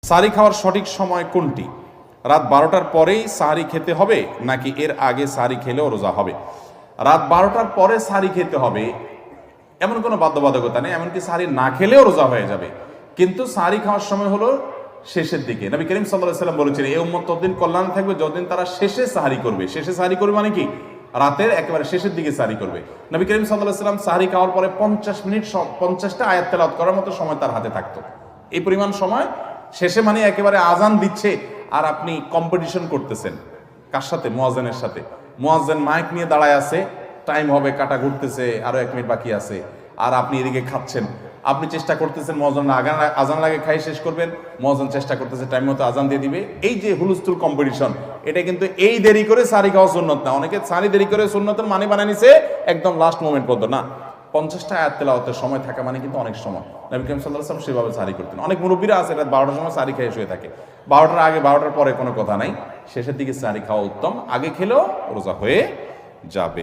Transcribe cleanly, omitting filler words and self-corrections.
সাহরি খাওয়ার সঠিক সময় কোনটি? রাত 12টার পরেই সাহরি খেতে হবে নাকি এর আগে সাহরি খেলেও রোজা হবে? রাত 12টার পরে সাহরি খেতে হবে এমন কোনো বাধ্যবাধকতা নেই, এমনকি সাহরি না খেলেও রোজা হয়ে যাবে। কিন্তু সাহরি খাওয়ার সময় হলো শেষের দিকে। নবী করিম সাল্লাল্লাহু আলাইহি ওয়াসাল্লাম বলেছেন, এই উম্মত ততদিন কল্যাণ থাকবে যতদিন তারা শেষে সাহরি করবে। শেষে সাহরি করবে মানে কি? রাতের একেবারে শেষের দিকে সাহরি করবে। নবী করিম সাল্লাল্লাহু আলাইহি ওয়াসাল্লাম সাহরি খাওয়ার পরে 50 মিনিট 50টা আয়াত তেলাওয়াত করার মতো সময় তার হাতে থাকতো। এই পরিমাণ সময় শেষে মানে একেবারে আজান দিচ্ছে আর আপনি কম্পিটিশন করতেছেন কার সাথে? মুয়াজ্জিনের সাথে। মুয়াজ্জিন মাইক নিয়ে দাঁড়ায় আছে, টাইম হবে, কাটা ঘুরতেছে, আরো 1 মিনিট বাকি আছে, আর আপনি এদিকে খাচ্ছেন। আপনি চেষ্টা করতেছেন মুয়াজ্জিন আজান লাগে খাই শেষ করবেন, মুয়াজ্জিন চেষ্টা করতেছে টাইম মতো আজান দিয়ে দিবে। এই যে হুলস্থুল কম্পিটিশন, এটা কিন্তু এই দেরি করে সাহরি খাওয়া সুন্নত না। অনেকে সাহরি দেরি করে সুন্নতের মানে বানায় নিছে একদম লাস্ট মোমেন্ট পর্যন্ত। না, 50টা আয়াত তেলাওয়াতের সময় থাকা মানে কিন্তু অনেক সময়। নবী করিম সাল্লাল্লাহু আলাইহি ওয়াসাল্লাম সেভাবে সাহরি করতেন। অনেক মুরব্বীরা আছে রাত 12টার সময় সাহরি খেয়ে শুয়ে থাকে। 12টার আগে 12টার পরে কোনো কথা নাই, শেষের দিকে সাহরি খাওয়া উত্তম। আগে খেলেও রোজা হয়ে যাবে।